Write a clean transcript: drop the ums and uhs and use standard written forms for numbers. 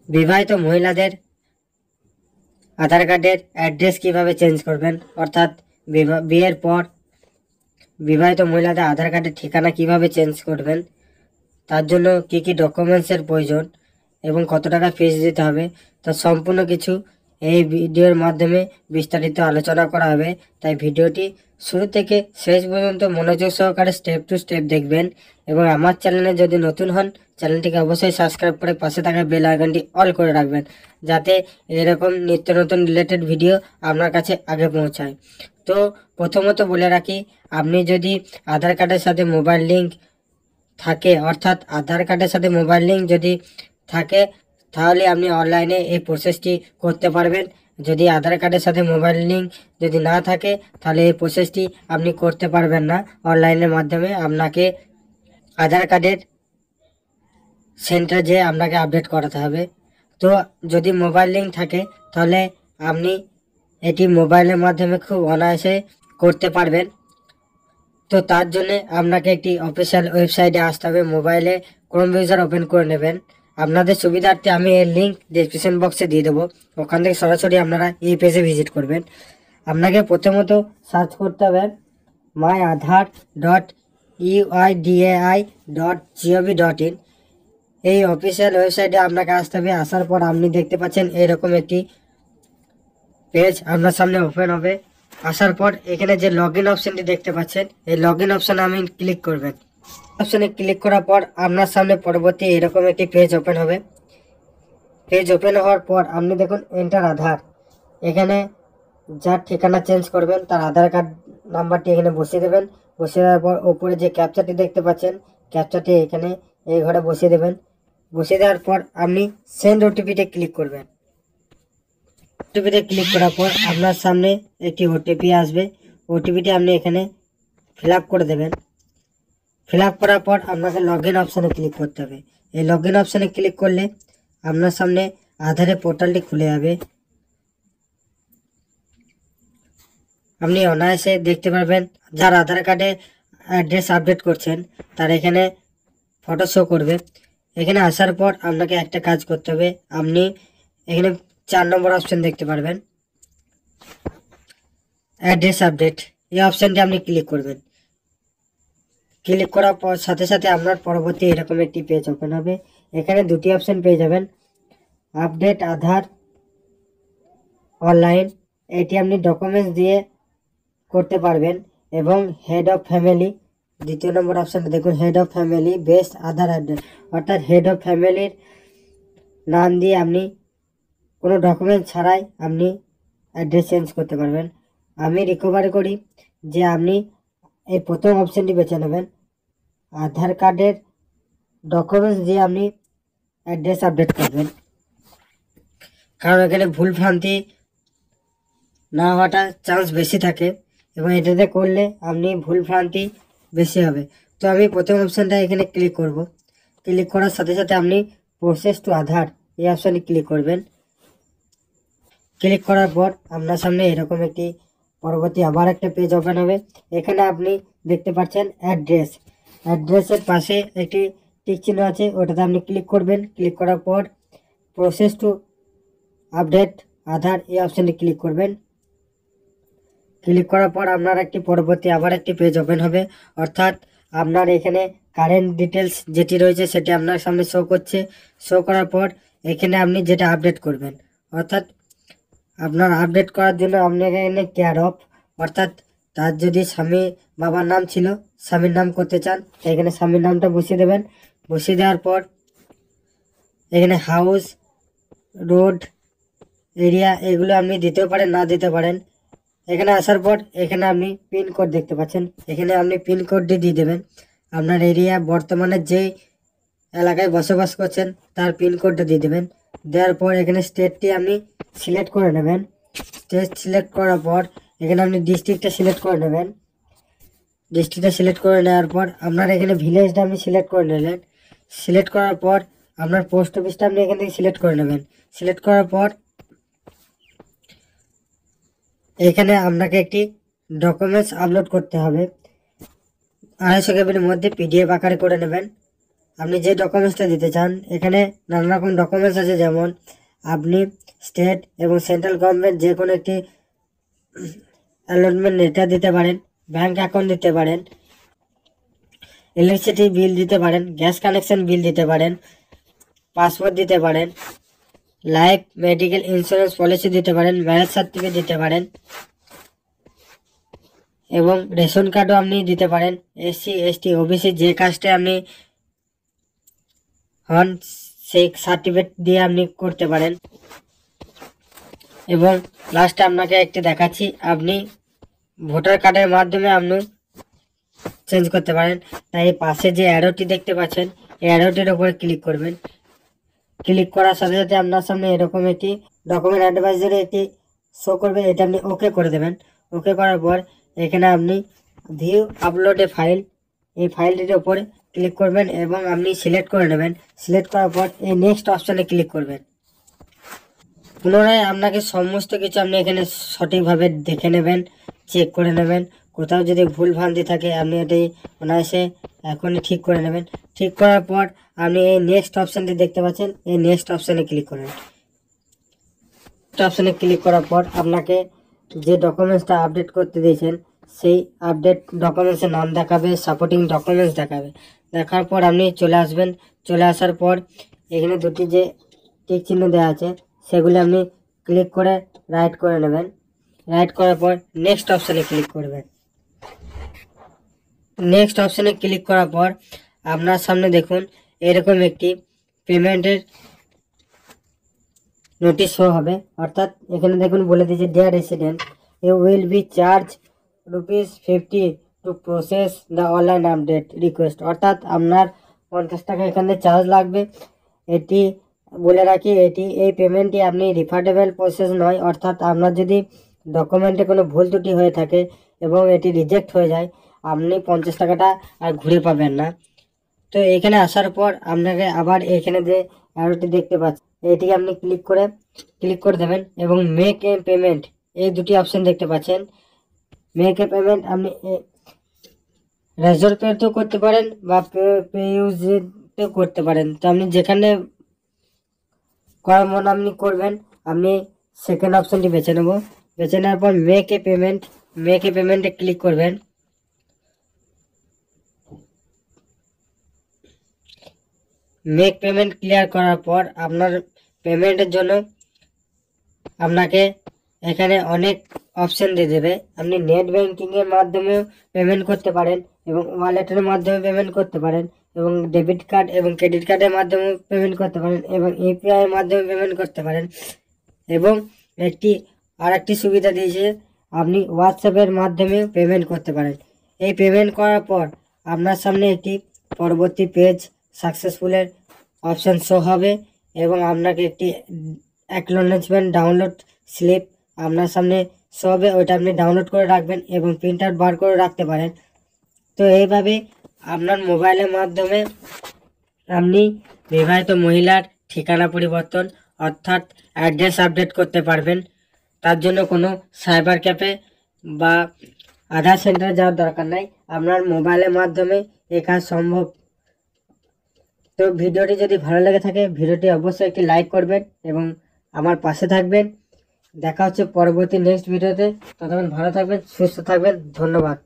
বিবাহিত মহিলাদের আধার কার্ডের অ্যাড্রেস কিভাবে চেঞ্জ করবেন, অর্থাৎ বিয়ের পর বিবাহিত মহিলাদের আধার কার্ডের ঠিকানা কিভাবে চেঞ্জ করবেন, তার জন্য কি কি ডকুমেন্টসের প্রয়োজন এবং কত টাকা ফিস দিতে হবে, তার সম্পূর্ণ কিছু এই ভিডিওর মাধ্যমে বিস্তারিত আলোচনা করা হবে। তাই ভিডিওটি শুরু থেকে শেষ পর্যন্ত মনোযোগ সহকারে স্টেপ টু স্টেপ দেখবেন এবং আমার চ্যানেলে যদি নতুন হন চ্যানেলটিকে অবশ্যই সাবস্ক্রাইব করে পাশে থাকা বেল আইকনটি অল করে রাখবেন, যাতে এরকম নিত্য নতুন রিলেটেড ভিডিও আপনার কাছে আগে পৌঁছায়। তো প্রথমত বলে রাখি, আপনি যদি আধার কার্ডের সাথে মোবাইল লিঙ্ক থাকে, অর্থাৎ আধার কার্ডের সাথে মোবাইল লিঙ্ক যদি থাকে, তাহলে আপনি অনলাইনে এই প্রসেসটি করতে পারবেন। যদি আধার কার্ডের সাথে মোবাইল লিঙ্ক যদি না থাকে, তাহলে এই প্রসেসটি আপনি করতে পারবেন না। অনলাইনের মাধ্যমে আপনাকে আধার কার্ডের সেন্টার যেয়ে আপনাকে আপডেট করাতে হবে। তো যদি মোবাইল লিঙ্ক থাকে, তাহলে আপনি এটি মোবাইলের মাধ্যমে খুব অনায়াসে করতে পারবেন। তো তার জন্য আপনাকে একটি অফিসিয়াল ওয়েবসাইটে আসতে হবে। মোবাইলে ক্রোম ব্রাউজার ওপেন করে নেবেন। আপনাদের সুবিধার্থে আমি এর লিঙ্ক ডেসক্রিপশন বক্সে দিয়ে দেবো, ওখান থেকে সরাসরি আপনারা এই পেজে ভিজিট করবেন। আপনাকে প্রথমত সার্চ করতে হবে myAadhar.uidai.gov.in। এই অফিসিয়াল ওয়েবসাইটে আপনাকে আসতে হবে। আসার পর আপনি দেখতে পাচ্ছেন এরকম একটি পেজ আপনার সামনে ওপেন হবে। আসার পর এখানে যে লগ ইন অপশনটি দেখতে পাচ্ছেন, এই লগ ইন অপশনে আমি ক্লিক করবেন। অপশনে ক্লিক করার পর আপনার সামনে পরবর্তী এরকম একটি পেজ ওপেন হবে। পেজ ওপেন হওয়ার পর আপনি দেখুন এন্টার আধার, এখানে যার ঠিকানা চেঞ্জ করবেন তার আধার কার্ড নাম্বারটি এখানে বসিয়ে দেবেন। বসিয়ে দেওয়ার পর ওপরে যে ক্যাপচারটি দেখতে পাচ্ছেন, ক্যাপচারটি এখানে এই ঘরে বসিয়ে দেবেন। বসিয়ে দেওয়ার পর আপনি সেন্ড ওটিপিতে ক্লিক করবেন। ওটিপিতে ক্লিক করার পর আপনার সামনে একটি ওটিপি আসবে। ওটিপিটি আপনি এখানে ফিল আপ করে দেবেন। ফিল আপ করার পর আপনাকে লগ ইন অপশানে ক্লিক করতে হবে। এই লগ ইন অপশানে ক্লিক করলে আপনার সামনে আধারের পোর্টালটি খুলে যাবে। আপনি অনায়াসে দেখতে পারবেন যার আধার কার্ডে অ্যাড্রেস আপডেট করছেন তার এখানে ফটো শো করবে। এখানে আসার পর আপনাকে একটা কাজ করতে হবে। আপনি এখানে 4 নম্বর অপশান দেখতে পারবেন, অ্যাড্রেস আপডেট। এই অপশানটি আপনি ক্লিক করবেন। ক্লিক করার পর সাথে সাথে আপনার পরবর্তী এরকম একটি পেজ ওপেন হবে। এখানে দুটি অপশান পেয়ে যাবেন, আপডেট আধার অনলাইন, এটি আপনি ডকুমেন্টস দিয়ে করতে পারবেন, এবং হেড অফ ফ্যামিলি, দ্বিতীয় নম্বর অপশানটা দেখুন, head of family best Aadhaar update, অর্থাৎ হেড অফ ফ্যামিলির নাম দিয়ে আপনি কোনো ডকুমেন্ট ছাড়াই আপনি অ্যাড্রেস চেঞ্জ করতে পারবেন। আমি রিকভারি করি যে আপনি এই প্রথম অপশানটি বেছে নেবেন, আধার কার্ডের ডকুমেন্টস দিয়ে আপনি অ্যাড্রেস আপডেট করবেন, কারণ এখানে ভুল ভ্রান্তি না হওয়াটা চান্স বেশি থাকে এবং এটাতে করলে আপনি ভুল ভ্রান্তি বেশি হবে। তো আমি প্রথম অপশানটা এখানে ক্লিক করব। ক্লিক করার সাথে সাথে আপনি প্রসেস টু আধার এই অপশানে ক্লিক করবেন। ক্লিক করার পর আপনার সামনে এরকম একটি পরবর্তী আবার একটা পেজ ওপেন হবে। এখানে আপনি দেখতে পাচ্ছেন অ্যাড্রেস, অ্যাড্রেসের পাশে একটি টিক চিহ্ন আছে, ওটাতে আপনি ক্লিক করবেন। ক্লিক করার পর প্রসেস টু আপডেট আধার এই অপশানে ক্লিক করবেন। ক্লিক করার পর আপনার একটি পরবর্তী আবার একটি পেজ ওপেন হবে, অর্থাৎ আপনার এখানে কারেন্ট ডিটেলস যেটি রয়েছে সেটি আপনার সামনে শো করছে। শো করার পর এখানে আপনি যেটা আপডেট করবেন, অর্থাৎ আপনার আপডেট করার জন্য আপনাকে এখানে কেয়ার অফ, অর্থাৎ তার যদি স্বামী বাবার নাম ছিল স্বামীর নাম করতে চান, এখানে স্বামীর নামটা বসিয়ে দেবেন। বসিয়ে দেওয়ার পর এখানে হাউস, রোড, এরিয়া এগুলো আপনি দিতেও পারেন না দিতে পারেন। এখানে আসার পর এখানে আপনি পিনকোড দেখতে পাচ্ছেন, এখানে আপনি পিনকোডটি দিয়ে দেবেন। আপনার এরিয়া বর্তমানে যে এলাকায় বসবাস করছেন তার পিনকোডটা দিয়ে দেবেন। দেওয়ার পর এখানে স্টেটটি আপনি সিলেক্ট করে নেবেন। স্টেট সিলেক্ট করার পর এখানে আপনি ডিস্ট্রিক্টটা সিলেক্ট করে নেবেন। ডিস্ট্রিক্টটা সিলেক্ট করে নেওয়ার পর আপনার এখানে ভিলেজটা আপনি সিলেক্ট করে নিলেন। সিলেক্ট করার পর আপনার পোস্ট অফিসটা আপনি এখান থেকে সিলেক্ট করে নেবেন। সিলেক্ট করার পর এখানে আপনাকে একটি ডকুমেন্টস আপলোড করতে হবে। 250 কেবির মধ্যে পিডিএফ আকারে করে নেবেন। আপনি যে ডকুমেন্টসটা দিতে চান, এখানে নানা রকম ডকুমেন্টস আছে, যেমন আপনি স্টেট এবং সেন্ট্রাল গভর্নমেন্ট যে কোনো একটি অ্যালটমেন্ট লেটার দিতে পারেন, ব্যাংক অ্যাকাউন্ট দিতে পারেন, ইলেকট্রিসিটি বিল দিতে পারেন, গ্যাস কানেকশন বিল দিতে পারেন, পাসপোর্ট দিতে পারেন, লাইফ মেডিকেল ইন্স্যুরেন্স পলিসি দিতে পারেন, ম্যারেজ সার্টিফিকেট দিতে পারেন এবং রেশন কার্ডও আপনি দিতে পারেন। এসসি এসটি ওবিসি যে কাস্টে আপনি হন সেই সার্টিফিকেট দিয়ে আপনি করতে পারেন। এবং লাস্টে আপনাকে একটি দেখাচ্ছি, আপনি ভোটার কার্ডের মাধ্যমে আপনি চেঞ্জ করতে পারেন। তাই পাশে যে অ্যারোটি দেখতে পাচ্ছেন, এই অ্যারোটির উপরে ক্লিক করবেন। ক্লিক করার সাথে সাথে আপনার সামনে এরকম একটি ডকুমেন্ট অ্যাডভাইজারি একটি শো করবে, এটা আপনি ওকে করে দেবেন। ওকে করার পর এখানে আপনি ভিউ আপলোড এ ফাইল, এই ফাইলটির উপরে ক্লিক করবেন এবং আপনি সিলেক্ট করে নেবেন। সিলেক্ট করার পর এই নেক্সট অপশানে ক্লিক করবেন। পুনরায় আপনাকে সমস্ত কিছু আপনি এখানে সঠিকভাবে দেখে নেবেন, চেক করে নেবেন। কোথাও যদি ভুল ভ্রান্তি থাকে আপনি এটি অনায়াসে এখনই ঠিক করে নেবেন। ঠিক করার পর আপনি এই নেক্সট অপশানটি দেখতে পাচ্ছেন, এই নেক্সট অপশানে ক্লিক করবেন। অপশানে ক্লিক করার পর আপনাকে যে ডকুমেন্টসটা আপডেট করতে দিয়েছেন সেই আপডেট ডকুমেন্টসের নাম দেখাবে, সাপোর্টিং ডকুমেন্টস দেখাবে। দেখার পর আপনি চলে আসবেন। চলে আসার পর এখানে দুটি যে টিক চিহ্ন দেওয়া আছে সেগুলি আপনি ক্লিক করে রাইট করে নেবেন। রাইট করার পর নেক্সট অপশানে ক্লিক করবেন। নেক্সট অপশানে ক্লিক করার পর আপনার সামনে দেখুন এরকম একটি পেমেন্টের নোটিশ শো হবে। অর্থাৎ এখানে দেখুন বলে দিয়েছে, dear resident, you will be charge ₹50 to process the online update request. অর্থাৎ আপনার 50 টাকা এখানে চার্জ লাগবে। এটি বলে রাখি, এই পেমেন্টটি আপনি রিফান্ডেবল প্রসেস নয়। অর্থাৎ আপনার যদি ডকুমেন্টে কোনো ভুল ত্রুটি হয়ে থাকে এবং এটি রিজেক্ট হয়ে যায়, আপনি 50 টাকাটা আর ঘুরে পাবেন না। তো এখানে আসার পর আপনাকে আবার এখানে যে অ্যারোটি দেখতে পাচ্ছেন এটিকে আপনি ক্লিক করে দেবেন এবং মেক এ পেমেন্ট, এই দুটি অপশন দেখতে পাচ্ছেন। মেক এ পেমেন্ট আপনি রেজর পেতেও করতে পারেন বা পে ইউজেতেও করতে পারেন। তো আপনি যেখানে করার মন আপনি করবেন, আপনি সেকেন্ড অপশনটি বেছে নেব। বেছে নেওয়ার পর মেক এ পেমেন্টে ক্লিক করবেন। মেক পেমেন্ট ক্লিয়ার করার পর আপনার পেমেন্টের জন্য আপনাকে এখানে অনেক অপশন দিয়ে দেবে। আপনি নেট ব্যাংকিংয়ের মাধ্যমেও পেমেন্ট করতে পারেন এবং ওয়ালেটের মাধ্যমে পেমেন্ট করতে পারেন এবং ডেবিট কার্ড এবং ক্রেডিট কার্ডের মাধ্যমে পেমেন্ট করতে পারেন এবং ইউপিআই এর মাধ্যমে পেমেন্ট করতে পারেন। এবং আরেকটি সুবিধা দিয়েছে, আপনি হোয়াটসঅ্যাপের মাধ্যমে পেমেন্ট করতে পারেন। এই পেমেন্ট করার পর আপনার সামনে একটি পরবর্তী পেজ সাকসেসফুলের অপশান শো হবে এবং আপনাকে একটি অ্যাকনলেজমেন্ট ডাউনলোড স্লিপ আপনার সামনে শো হবে। ওইটা আপনি ডাউনলোড করে রাখবেন এবং প্রিন্ট আউট বার করে রাখতে পারেন। তো এইভাবে আপনার মোবাইলের মাধ্যমে আপনি বিবাহিত মহিলার ঠিকানা পরিবর্তন অর্থাৎ অ্যাড্রেস আপডেট করতে পারবেন। তার জন্য কোনো সাইবার ক্যাফে বা আধার সেন্টারে যাওয়ার দরকার নাই, আপনার মোবাইলের মাধ্যমে এ কাজ সম্ভব। তো ভিডিওটি যদি ভালো লেগে থাকে ভিডিওটি অবশ্যই একটি লাইক করবেন এবং আমার পাশে থাকবেন। দেখা হচ্ছে পরবর্তী নেক্সট ভিডিওতে। ততক্ষণ ভালো থাকবেন, সুস্থ থাকবেন। ধন্যবাদ।